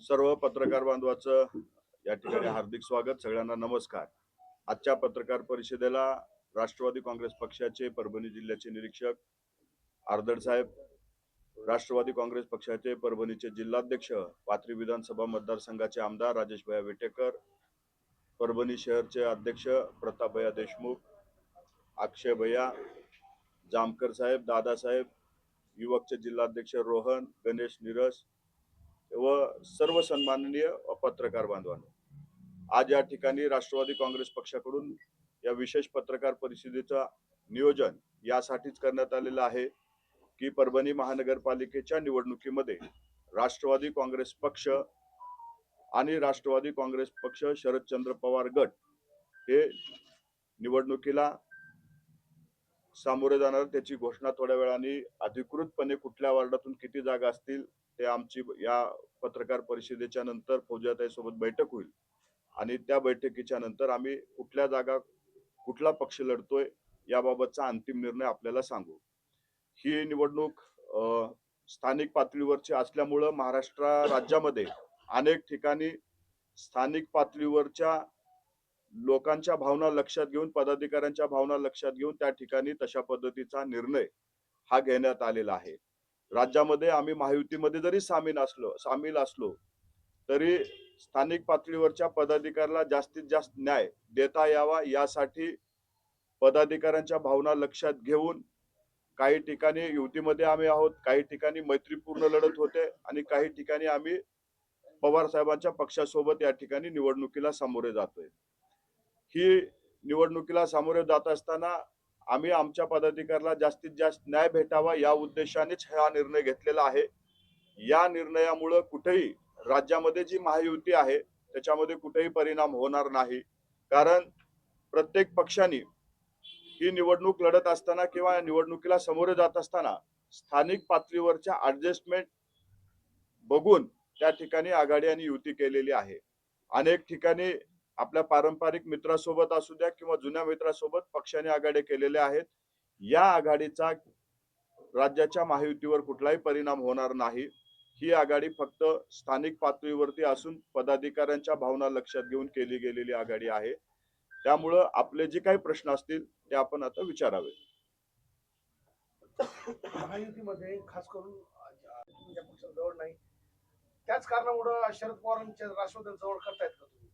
सर्व पत्रकार बांधवाचं या ठिकाणी हार्दिक स्वागत. सगळ्यांना नमस्कार. आजच्या पत्रकार परिषदेला राष्ट्रवादी काँग्रेस पक्षाचे परभणी जिल्ह्याचे निरीक्षक आर्दड साहेब, राष्ट्रवादी काँग्रेस पक्षाचे परभणीचे जिल्हाध्यक्ष, पाथरी विधानसभा मतदारसंघाचे आमदार राजेश भैया विटेकर, परभणी शहरचे अध्यक्ष प्रताप भैया देशमुख, अक्षय भैया, जामकर साहेब, दादा साहेब, युवकचे जिल्हाध्यक्ष रोहन, गणेश निरस व सर्व सन्माननीय पत्रकार बांधवांनो, आज या ठिकाणी राष्ट्रवादी काँग्रेस पक्षाकडून या विशेष पत्रकार परिषदेचा नियोजन यासाठीच करण्यात आलेलं आहे की परभणी महानगरपालिकेच्या निवडणुकीमध्ये राष्ट्रवादी काँग्रेस पक्ष आणि राष्ट्रवादी काँग्रेस पक्ष शरदचंद्र पवार गट हे निवडणुकीला सामोरे जाणार. त्याची घोषणा थोड्या वेळाने अधिकृतपणे कुठल्या वार्डातून किती जागा असतील ते आमची या पत्रकार परिषदेच्या नंतर फौजियाताई सोबत बैठक होईल आणि त्या बैठकीच्या नंतर आम्ही कुठल्या जागा कुठला पक्ष लढतोय याबाबतचा अंतिम निर्णय आपल्याला सांगू. ही निवडणूक स्थानिक पातळीवरची असल्यामुळं महाराष्ट्र राज्यामध्ये अनेक ठिकाणी स्थानिक पातळीवरच्या लोकांच्या भावना लक्षात घेऊन, पदाधिकाऱ्यांच्या भावना लक्षात घेऊन त्या ठिकाणी तशा पद्धतीचा निर्णय हा घेण्यात आलेला आहे. राज्यामध्ये आम्ही महायुतीमध्ये जरी सामील असलो तरी स्थानिक पातळीवरच्या पदाधिकाऱ्याला जास्तीत जास्त न्याय देता यावा यासाठी पदाधिकाऱ्यांच्या भावना लक्षात घेऊन काही ठिकाणी युतीमध्ये आम्ही आहोत, काही ठिकाणी मैत्रीपूर्ण लढत होते आणि काही ठिकाणी आम्ही पवार साहेबांच्या पक्षासोबत या ठिकाणी निवडणुकीला सामोरे जातोय. ही निवडणुकीला सामोरे जात असताना आम्ही आमच्या पदाधिकाऱ्याला जास्तीत जास्त न्याय भेटावा या उद्देशानेच हा निर्णय घेतलेला आहे. या निर्णयामुळे कुठेही राज्यामध्ये जी महायुती आहे त्याच्यामध्ये कुठेही परिणाम होणार नाही, कारण प्रत्येक पक्षाने ही निवडणूक लढत असताना किंवा निवडणुकीला सामोरे जात असताना स्थानिक पातळीवरच्या ऍडजस्टमेंट बघून त्या ठिकाणी आघाडी आणि युती केलेली आहे. अनेक ठिकाणी आपल्या पारंपरिक मित्रासोबत असू द्या किंवा जुन्या मित्रासोबत पक्षाने आघाड्या केलेल्या आहेत. या आघाडीचा राज्याच्या महायुतीवर कुठलाही परिणाम होणार नाही. ही आघाडी फक्त स्थानिक पातळीवरती असून पदाधिकाऱ्यांच्या भावना लक्षात घेऊन केली गेलेली आघाडी आहे. त्यामुळं आपले जे काही प्रश्न असतील ते आपण आता विचारावे. महायुतीमध्ये खास करून तुमच्या पक्षाजवळ नाही, त्याच कारणामुळे शरद पवारांच्या राष्ट्रवादी जवळ करतायत का तुम्ही?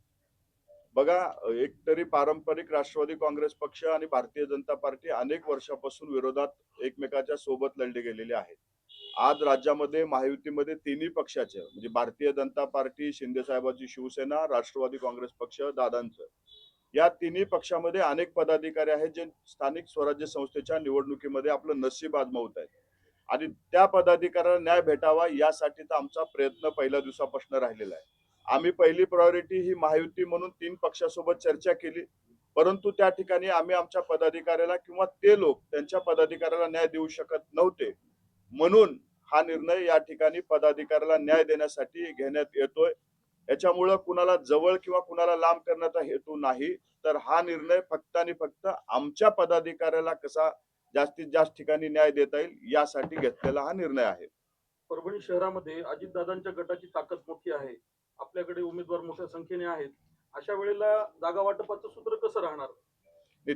बघा, एक तरी पारंपरिक राष्ट्रवादी काँग्रेस पक्ष आणि भारतीय जनता पार्टी अनेक वर्षापासून विरोधात एकमेकाच्या सोबत लढले गेलेले आहेत. आज राज्यामध्ये महायुतीमध्ये तिन्ही पक्षाचे म्हणजे भारतीय जनता पार्टी, शिंदे साहेबांची शिवसेना, राष्ट्रवादी काँग्रेस पक्ष दादांचं, या तिन्ही पक्षामध्ये अनेक पदाधिकारी आहेत जे स्थानिक स्वराज्य संस्थेच्या निवडणुकीमध्ये आपलं नशीब आजमावत आहेत आणि त्या पदाधिकाऱ्यांना न्याय भेटावा यासाठीचा आमचा प्रयत्न पहिल्या दिवसापासून राहिलेला आहे. आम्ही पहिली प्रायोरिटी ही महायुती म्हणून तीन पक्षासोबत चर्चा केली, परंतु त्या ठिकाणी आम्ही आमच्या पदाधिकाऱ्याला किंवा ते लोक त्यांच्या पदाधिकाऱ्याला न्याय देऊ शकत नव्हते, म्हणून हा निर्णय या ठिकाणी पदाधिकाऱ्याला न्याय देण्यासाठी घेण्यात येतोय. याच्यामुळं कुणाला जवळ किंवा कुणाला लांब करण्याचा हेतू नाही, तर हा निर्णय फक्त आणि फक्त आमच्या पदाधिकाऱ्याला कसा जास्तीत जास्त ठिकाणी न्याय देता येईल यासाठी घेतलेला हा निर्णय आहे. परभणी शहरामध्ये अजितदादांच्या गटाची ताकद मोठी आहे, आपल्याकडे उमेदवार मोठ्या संख्येने आहेत. अशा वेळेला जागा वाटपाचं सूत्र कसं राहणार?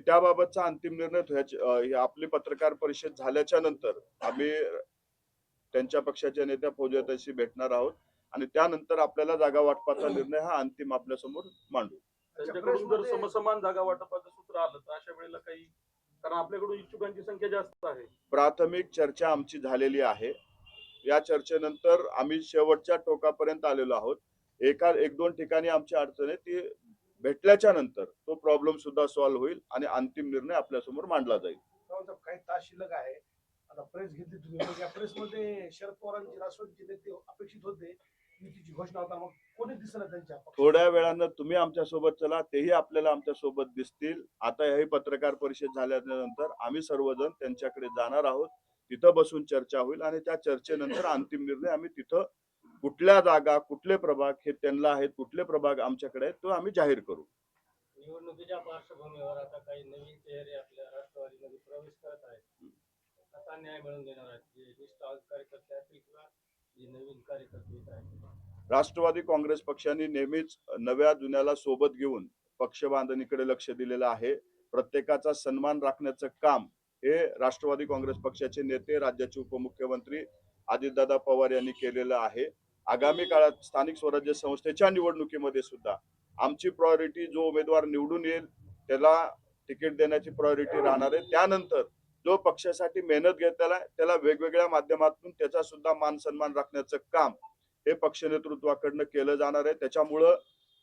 त्याबाबतचा अंतिम निर्णय आपली पत्रकार परिषद झाल्याच्या नंतर आम्ही त्यांच्या पक्षाच्या नेत्या फौजियाताईशी भेटणार आहोत आणि त्यानंतर आपल्याला जागा वाटपाचा निर्णय हा अंतिम आपल्या समोर मांडू. त्यांच्याकडून जर समसमान जागा वाटपाचं सूत्र आलं तर अशा वेळेला काही, कारण आपल्याकडून इच्छुकांची संख्या जास्त आहे. प्राथमिक चर्चा आमची झालेली आहे. या चर्चेनंतर आम्ही शेवटच्या टोकापर्यंत आलेलो आहोत. एक दोन ठिकाणी आमची अडचण आहे, ती भेटल्याच्या नंतर तो प्रॉब्लेम सुद्धा सॉल्व्ह होईल आणि अंतिम निर्णय आपल्या समोर मांडला जाईल. काही तास शिल्लक आहे, आता प्रेस घेतली तुम्ही, मग या प्रेसमध्ये शरद पवारांची राष्ट्रवादीचे नेते अपेक्षित होते, युतीची घोषणा होता, मग कोणी दिसलं त्यांच्या? थोड्या वेळानं तुम्ही आमच्या सोबत चला, तेही आपल्याला आमच्या सोबत दिसतील. आता ही पत्रकार परिषद झाल्यानंतर आम्ही सर्वजण त्यांच्याकडे जाणार आहोत, तिथं बसून चर्चा होईल आणि त्या चर्चेनंतर अंतिम निर्णय आम्ही तिथं कुठल्या जागा, कुठले प्रभाग हे त्यांना आहेत, कुठले प्रभाग आमच्याकडे आहेत तो आम्ही जाहीर करू. निवडणुकीच्या पार्श्वभूमीवर आता काही नवीन चेहरे आपल्या राष्ट्रवादीमध्ये प्रवेश करत आहेत, आता न्याय मिळवून देणार आहेत, जे निष्ठा कार्यकर्ते असतील किंवा जे नवीन कार्यकर्ते येत आहेत. राष्ट्रवादी काँग्रेस पक्षाने नेहमीच नव्या जुन्याला सोबत घेऊन पक्ष बांधणीकडे लक्ष दिलेलं आहे. प्रत्येकाचा सन्मान राखण्याचं काम हे राष्ट्रवादी काँग्रेस पक्षाचे नेते, राज्याचे उपमुख्यमंत्री अजितदादा पवार यांनी केलेलं आहे. आगामी काळात स्थानिक स्वराज्य संस्थेच्या निवडणुकीमध्ये सुद्धा आमची प्रायोरिटी जो उमेदवार निवडून येईल त्याला तिकीट देण्याची प्रायोरिटी राहणार आहे. त्यानंतर जो पक्षासाठी मेहनत घेतलेला आहे त्याला वेगवेगळ्या माध्यमातून त्याचा सुद्धा मान सन्मान राखण्याचं काम हे पक्ष नेतृत्वाकडनं केलं जाणार आहे. त्याच्यामुळं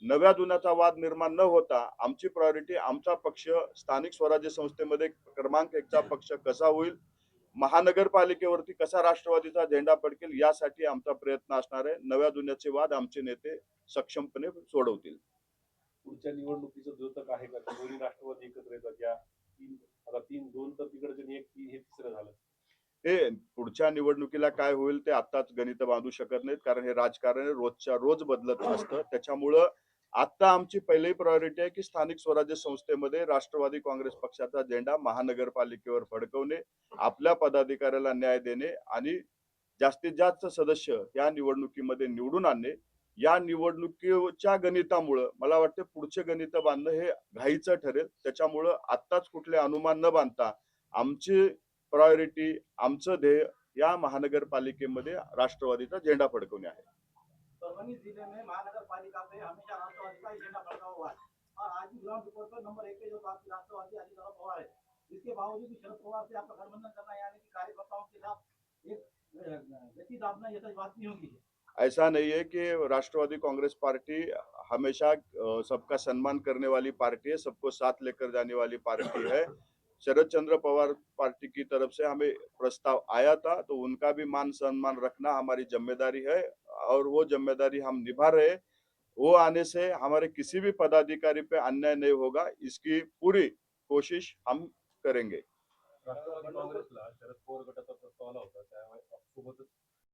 नव्या जुन्याचा वाद निर्माण न होता आमची प्रायोरिटी आमचा पक्ष स्थानिक स्वराज्य संस्थेमध्ये क्रमांक 1चा पक्ष कसा होईल, महानगरपालिकेवरती कसा राष्ट्रवादीचा झेंडा फडकेल यासाठी आमचा प्रयत्न असणार आहे. नव्या जुन्याचे वाद आमचे नेते सक्षमपणे सोडवतील. पुढच्या निवडणुकीचं द्योतक आहे का दोन्ही राष्ट्रवादी एकत्र येतात या दोन तर तिकडचे आणि एक हे तिसरं झालं. हे पुढच्या निवडणुकीला काय होईल ते आताच गणित बांधू शकत नाहीत, कारण हे राजकारण रोजच्या रोज बदलत असतं. त्याच्यामुळं आता आमची पहिली प्रायोरिटी आहे की स्थानिक स्वराज्य संस्थेमध्ये राष्ट्रवादी काँग्रेस पक्षाचा झेंडा महानगरपालिकेवर फडकवणे, आपल्या पदाधिकाऱ्याला न्याय देणे आणि जास्तीत जास्त सदस्य या निवडणुकीमध्ये निवडून आणणे. या निवडणुकीच्या गणितामुळं मला वाटतं पुढचे गणित बांधणं हे घाईचं ठरेल. त्याच्यामुळं आत्ताच कुठले अनुमान न बांधता आमची प्रायोरिटी, आमचं ध्येय या महानगरपालिकेमध्ये राष्ट्रवादीचा झेंडा फडकवणे आहे. परभनी जिले में महानगर पालिका पे हमेशा राष्ट्रवादी का एजेंडा फड़का हुआ है और आज भी ग्राउंड रिपोर्ट पर नंबर 1 पे जो आपकी राष्ट्रवादी अजितदादा पवार है, इसके बावजूद भी शरद पवार से आपका गठबंधन करना यानी कि कार्यकर्ताओं के साथ एक गति दाबना ये सच बात नहीं होगी। ऐसा नहीं है कि राष्ट्रवादी कांग्रेस पार्टी हमेशा सबका सम्मान करने वाली पार्टी है, सबको साथ लेकर जाने वाली पार्टी है। शरद चंद्र पवार पार्टी की तरफ से हमें प्रस्ताव आया था, तो उनका भी मान सम्मान रखना हमारी जिम्मेदारी है और वो जिम्मेदारी हम निभा रहे हैं। वो आने से हमारे किसी भी पदाधिकारी पे अन्याय नहीं होगा, इसकी पूरी कोशिश हम करेंगे. राष्ट्रवादी काँग्रेसला शरद पवार गटाचा प्रस्ताव आला होता त्यावेळेस सोबतच